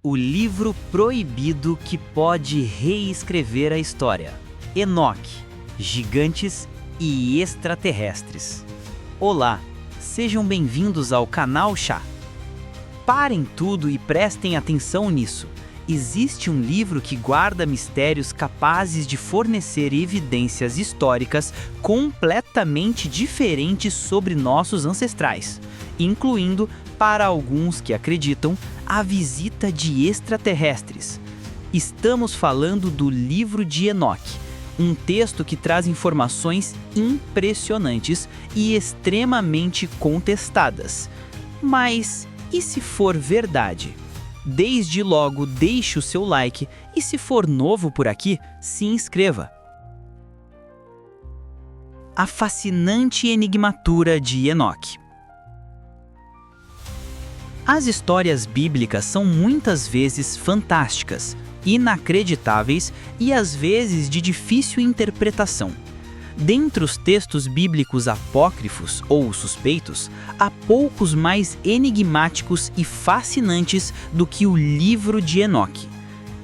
O livro proibido que pode reescrever a história. Enoque, gigantes e extraterrestres. Olá, sejam bem-vindos ao canal Chá. Parem tudo e prestem atenção nisso. Existe um livro que guarda mistérios capazes de fornecer evidências históricas completamente diferentes sobre nossos ancestrais, incluindo, para alguns que acreditam, a visita de extraterrestres. Estamos falando do livro de Enoque, um texto que traz informações impressionantes e extremamente contestadas. Mas e se for verdade? Desde logo deixe o seu like e, se for novo por aqui, se inscreva. A fascinante enigmatura de Enoque. As histórias bíblicas são muitas vezes fantásticas, inacreditáveis e às vezes de difícil interpretação. Dentre os textos bíblicos apócrifos ou suspeitos, há poucos mais enigmáticos e fascinantes do que o livro de Enoque.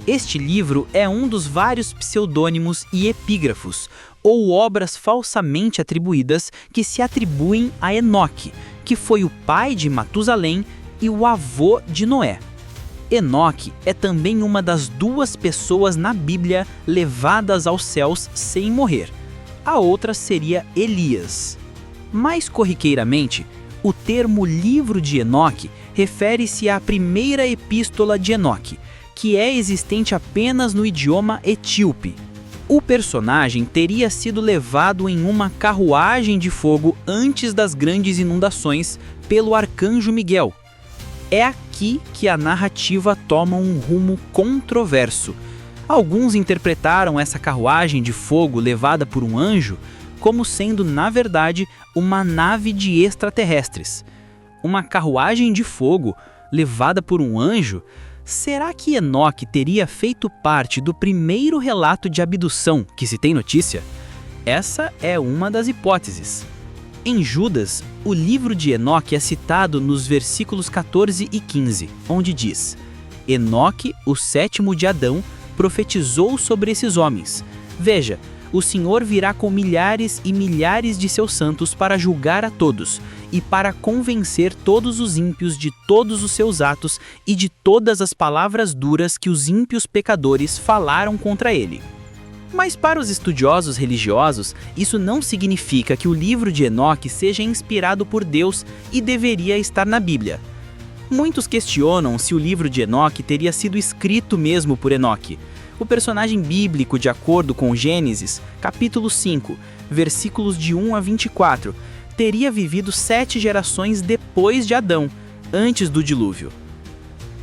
Este livro é um dos vários pseudônimos e epígrafos, ou obras falsamente atribuídas que se atribuem a Enoque, que foi o pai de Matusalém e o avô de Noé. Enoque é também uma das duas pessoas na Bíblia levadas aos céus sem morrer. A outra seria Elias. Mais corriqueiramente, o termo livro de Enoque refere-se à primeira epístola de Enoque, que é existente apenas no idioma etíope. O personagem teria sido levado em uma carruagem de fogo antes das grandes inundações pelo arcanjo Miguel. É aqui que a narrativa toma um rumo controverso. Alguns interpretaram essa carruagem de fogo levada por um anjo como sendo, na verdade, uma nave de extraterrestres. Uma carruagem de fogo levada por um anjo? Será que Enoque teria feito parte do primeiro relato de abdução que se tem notícia? Essa é uma das hipóteses. Em Judas, o livro de Enoque é citado nos versículos 14 e 15, onde diz: Enoque, o sétimo de Adão, profetizou sobre esses homens. Veja, o Senhor virá com milhares e milhares de seus santos para julgar a todos, e para convencer todos os ímpios de todos os seus atos e de todas as palavras duras que os ímpios pecadores falaram contra ele. Mas para os estudiosos religiosos, isso não significa que o livro de Enoque seja inspirado por Deus e deveria estar na Bíblia. Muitos questionam se o livro de Enoque teria sido escrito mesmo por Enoque. O personagem bíblico, de acordo com Gênesis, capítulo 5, versículos de 1 a 24, teria vivido 7 gerações depois de Adão, antes do dilúvio.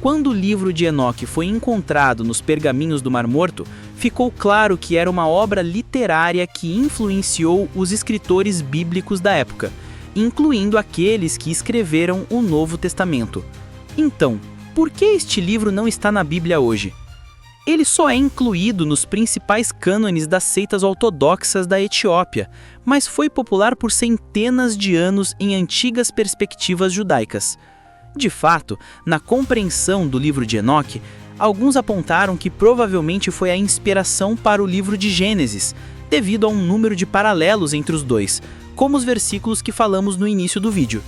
Quando o livro de Enoque foi encontrado nos pergaminhos do Mar Morto, ficou claro que era uma obra literária que influenciou os escritores bíblicos da época, incluindo aqueles que escreveram o Novo Testamento. Então, por que este livro não está na Bíblia hoje? Ele só é incluído nos principais cânones das seitas ortodoxas da Etiópia, mas foi popular por centenas de anos em antigas perspectivas judaicas. De fato, na compreensão do livro de Enoque, alguns apontaram que provavelmente foi a inspiração para o livro de Gênesis, devido a um número de paralelos entre os dois, como os versículos que falamos no início do vídeo.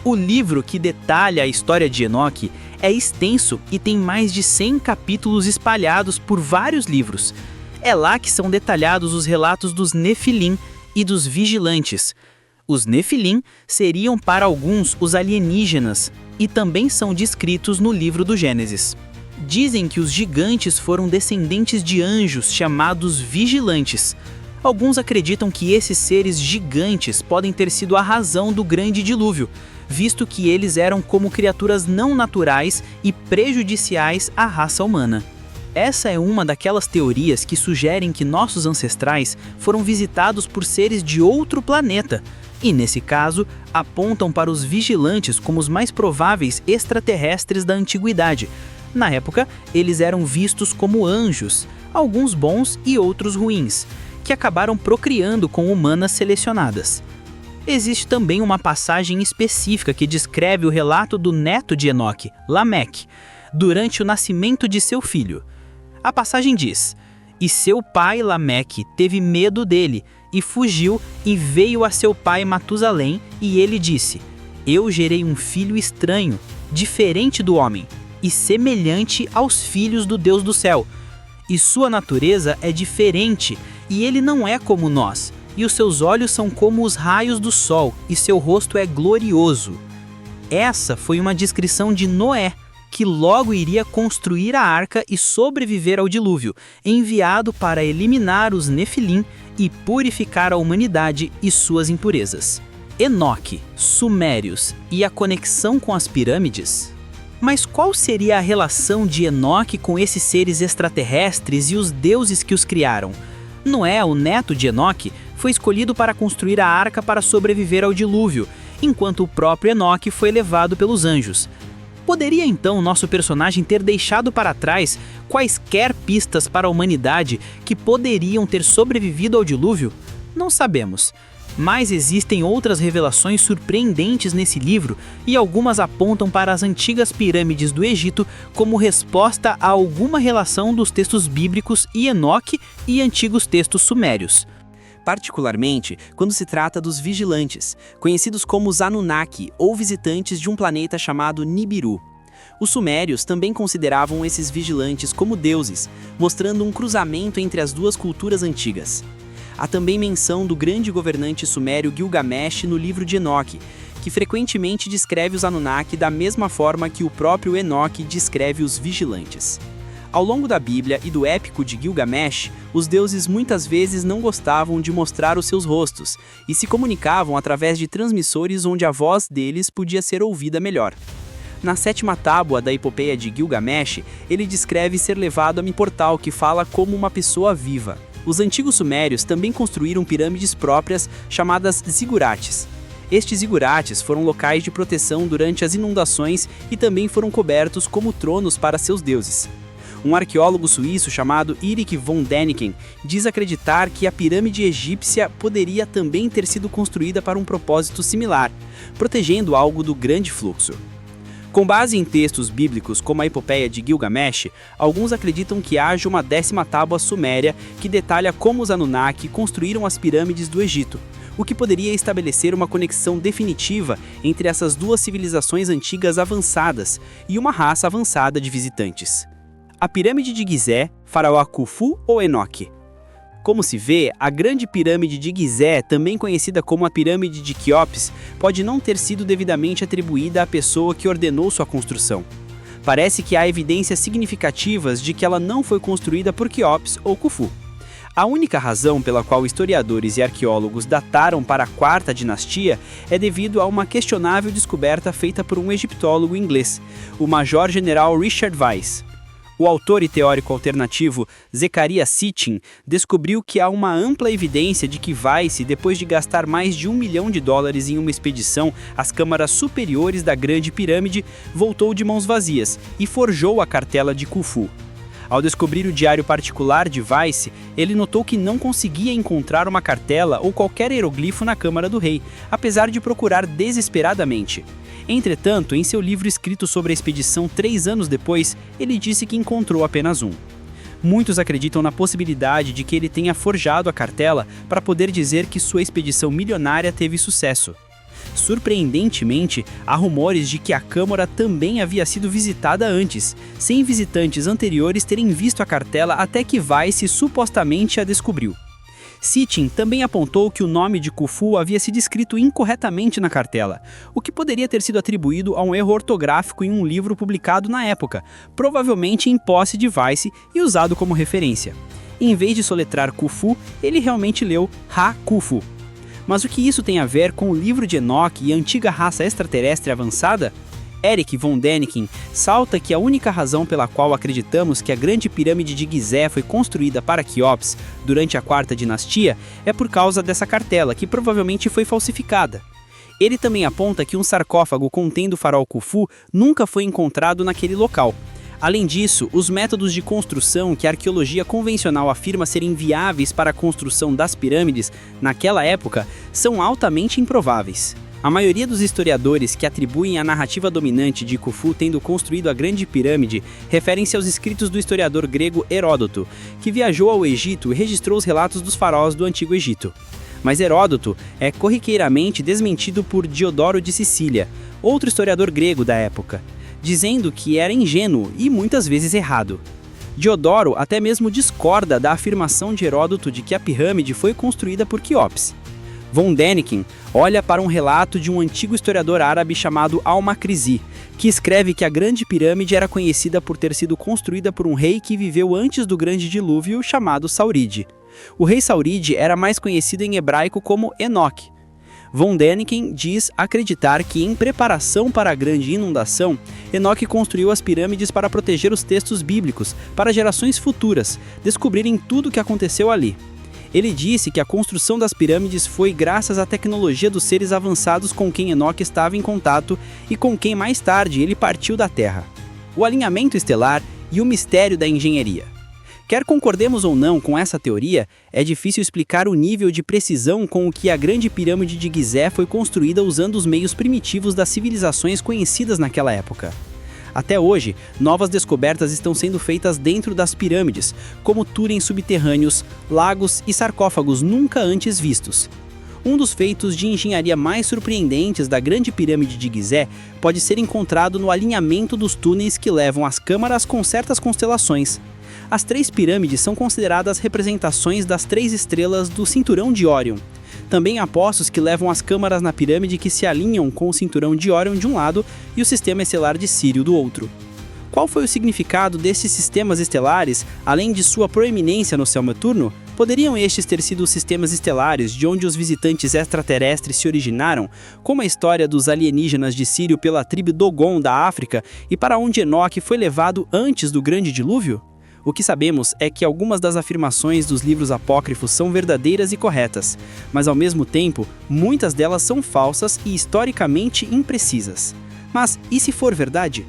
O livro que detalha a história de Enoque é extenso e tem mais de 100 capítulos espalhados por vários livros. É lá que são detalhados os relatos dos Nefilim e dos vigilantes. Os Nefilim seriam para alguns os alienígenas e também são descritos no livro do Gênesis. Dizem que os gigantes foram descendentes de anjos chamados vigilantes. Alguns acreditam que esses seres gigantes podem ter sido a razão do grande dilúvio, visto que eles eram como criaturas não naturais e prejudiciais à raça humana. Essa é uma daquelas teorias que sugerem que nossos ancestrais foram visitados por seres de outro planeta, e nesse caso, apontam para os vigilantes como os mais prováveis extraterrestres da antiguidade. Na época, eles eram vistos como anjos, alguns bons e outros ruins, que acabaram procriando com humanas selecionadas. Existe também uma passagem específica que descreve o relato do neto de Enoque, Lameque, durante o nascimento de seu filho. A passagem diz: "E seu pai Lameque teve medo dele, e fugiu, e veio a seu pai Matusalém, e ele disse: Eu gerei um filho estranho, diferente do homem, e semelhante aos filhos do Deus do céu. E sua natureza é diferente, e ele não é como nós, e os seus olhos são como os raios do sol, e seu rosto é glorioso." Essa foi uma descrição de Noé, que logo iria construir a arca e sobreviver ao dilúvio, enviado para eliminar os Nefilim e purificar a humanidade e suas impurezas. Enoque, Sumérios e a conexão com as pirâmides? Mas qual seria a relação de Enoque com esses seres extraterrestres e os deuses que os criaram? Noé, o neto de Enoque, foi escolhido para construir a arca para sobreviver ao dilúvio, enquanto o próprio Enoque foi levado pelos anjos. Poderia então nosso personagem ter deixado para trás quaisquer pistas para a humanidade que poderiam ter sobrevivido ao dilúvio? Não sabemos. Mas existem outras revelações surpreendentes nesse livro e algumas apontam para as antigas pirâmides do Egito como resposta a alguma relação dos textos bíblicos e Enoque e antigos textos sumérios. Particularmente quando se trata dos vigilantes, conhecidos como os Anunnaki ou visitantes de um planeta chamado Nibiru. Os sumérios também consideravam esses vigilantes como deuses, mostrando um cruzamento entre as duas culturas antigas. Há também menção do grande governante sumério Gilgamesh no livro de Enoque, que frequentemente descreve os Anunnaki da mesma forma que o próprio Enoque descreve os vigilantes. Ao longo da Bíblia e do épico de Gilgamesh, os deuses muitas vezes não gostavam de mostrar os seus rostos e se comunicavam através de transmissores onde a voz deles podia ser ouvida melhor. Na 7ª tábua da epopeia de Gilgamesh, ele descreve ser levado a um portal que fala como uma pessoa viva. Os antigos sumérios também construíram pirâmides próprias chamadas zigurates. Estes zigurates foram locais de proteção durante as inundações e também foram cobertos como tronos para seus deuses. Um arqueólogo suíço chamado Erich von Däniken diz acreditar que a pirâmide egípcia poderia também ter sido construída para um propósito similar, protegendo algo do grande fluxo. Com base em textos bíblicos como a epopeia de Gilgamesh, alguns acreditam que haja uma 10ª tábua suméria que detalha como os Anunnaki construíram as pirâmides do Egito, o que poderia estabelecer uma conexão definitiva entre essas duas civilizações antigas avançadas e uma raça avançada de visitantes. A pirâmide de Gizé, faraó Khufu ou Enoque? Como se vê, a grande pirâmide de Gizé, também conhecida como a pirâmide de Quéops, pode não ter sido devidamente atribuída à pessoa que ordenou sua construção. Parece que há evidências significativas de que ela não foi construída por Quéops ou Khufu. A única razão pela qual historiadores e arqueólogos dataram para a 4ª dinastia é devido a uma questionável descoberta feita por um egiptólogo inglês, o major-general Richard Weiss. O autor e teórico alternativo Zecharia Sitchin descobriu que há uma ampla evidência de que Weiss, depois de gastar mais de $1 milhão em uma expedição às câmaras superiores da Grande Pirâmide, voltou de mãos vazias e forjou a cartela de Khufu. Ao descobrir o diário particular de Weiss, ele notou que não conseguia encontrar uma cartela ou qualquer hieroglifo na Câmara do Rei, apesar de procurar desesperadamente. Entretanto, em seu livro escrito sobre a expedição 3 anos depois, ele disse que encontrou apenas um. Muitos acreditam na possibilidade de que ele tenha forjado a cartela para poder dizer que sua expedição milionária teve sucesso. Surpreendentemente, há rumores de que a Câmara também havia sido visitada antes, sem visitantes anteriores terem visto a cartela até que Weiss supostamente a descobriu. Sitchin também apontou que o nome de Khufu havia sido escrito incorretamente na cartela, o que poderia ter sido atribuído a um erro ortográfico em um livro publicado na época, provavelmente em posse de Weiss e usado como referência. Em vez de soletrar Khufu, ele realmente leu Ha-Khufu. Mas o que isso tem a ver com o livro de Enoque e a antiga raça extraterrestre avançada? Erich von Däniken salta que a única razão pela qual acreditamos que a grande pirâmide de Gizé foi construída para Quéops durante a 4ª dinastia é por causa dessa cartela, que provavelmente foi falsificada. Ele também aponta que um sarcófago contendo o faraó Khufu nunca foi encontrado naquele local. Além disso, os métodos de construção que a arqueologia convencional afirma serem viáveis para a construção das pirâmides naquela época são altamente improváveis. A maioria dos historiadores que atribuem a narrativa dominante de Khufu tendo construído a Grande Pirâmide referem-se aos escritos do historiador grego Heródoto, que viajou ao Egito e registrou os relatos dos faraós do Antigo Egito. Mas Heródoto é corriqueiramente desmentido por Diodoro de Sicília, outro historiador grego da época, dizendo que era ingênuo e muitas vezes errado. Diodoro até mesmo discorda da afirmação de Heródoto de que a pirâmide foi construída por Quéops. Von Däniken olha para um relato de um antigo historiador árabe chamado Al-Makrisi, que escreve que a Grande Pirâmide era conhecida por ter sido construída por um rei que viveu antes do Grande Dilúvio, chamado Sauride. O rei Sauride era mais conhecido em hebraico como Enoque. Von Däniken diz acreditar que, em preparação para a grande inundação, Enoque construiu as pirâmides para proteger os textos bíblicos para gerações futuras descobrirem tudo o que aconteceu ali. Ele disse que a construção das pirâmides foi graças à tecnologia dos seres avançados com quem Enoque estava em contato e com quem mais tarde ele partiu da Terra. O alinhamento estelar e o mistério da engenharia. Quer concordemos ou não com essa teoria, é difícil explicar o nível de precisão com o que a Grande Pirâmide de Gizé foi construída usando os meios primitivos das civilizações conhecidas naquela época. Até hoje, novas descobertas estão sendo feitas dentro das pirâmides, como túneis subterrâneos, lagos e sarcófagos nunca antes vistos. Um dos feitos de engenharia mais surpreendentes da Grande Pirâmide de Gizé pode ser encontrado no alinhamento dos túneis que levam às câmaras com certas constelações. As 3 pirâmides são consideradas representações das 3 estrelas do Cinturão de Órion. Também há poços que levam as câmaras na pirâmide que se alinham com o Cinturão de Órion de um lado e o Sistema Estelar de Sírio do outro. Qual foi o significado desses sistemas estelares, além de sua proeminência no céu noturno? Poderiam estes ter sido os sistemas estelares de onde os visitantes extraterrestres se originaram, como a história dos alienígenas de Sírio pela tribo Dogon da África e para onde Enoque foi levado antes do Grande Dilúvio? O que sabemos é que algumas das afirmações dos livros apócrifos são verdadeiras e corretas, mas ao mesmo tempo, muitas delas são falsas e historicamente imprecisas. Mas e se for verdade?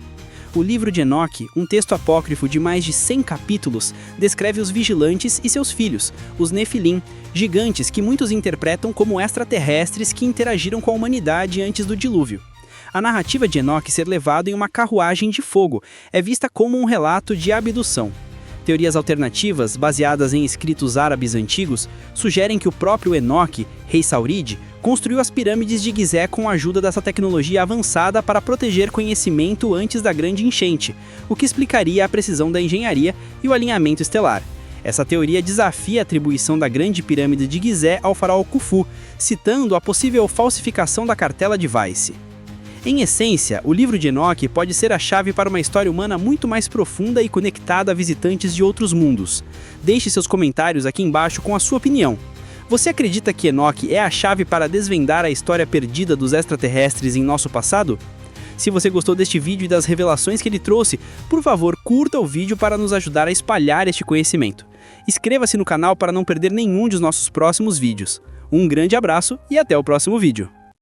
O livro de Enoque, um texto apócrifo de mais de 100 capítulos, descreve os vigilantes e seus filhos, os Nefilim, gigantes que muitos interpretam como extraterrestres que interagiram com a humanidade antes do dilúvio. A narrativa de Enoque ser levado em uma carruagem de fogo é vista como um relato de abdução. Teorias alternativas, baseadas em escritos árabes antigos, sugerem que o próprio Enoque, rei Sauride, construiu as pirâmides de Gizé com a ajuda dessa tecnologia avançada para proteger conhecimento antes da grande enchente, o que explicaria a precisão da engenharia e o alinhamento estelar. Essa teoria desafia a atribuição da Grande Pirâmide de Gizé ao faraó Khufu, citando a possível falsificação da cartela de Weiss. Em essência, o livro de Enoque pode ser a chave para uma história humana muito mais profunda e conectada a visitantes de outros mundos. Deixe seus comentários aqui embaixo com a sua opinião. Você acredita que Enoque é a chave para desvendar a história perdida dos extraterrestres em nosso passado? Se você gostou deste vídeo e das revelações que ele trouxe, por favor, curta o vídeo para nos ajudar a espalhar este conhecimento. Inscreva-se no canal para não perder nenhum dos nossos próximos vídeos. Um grande abraço e até o próximo vídeo.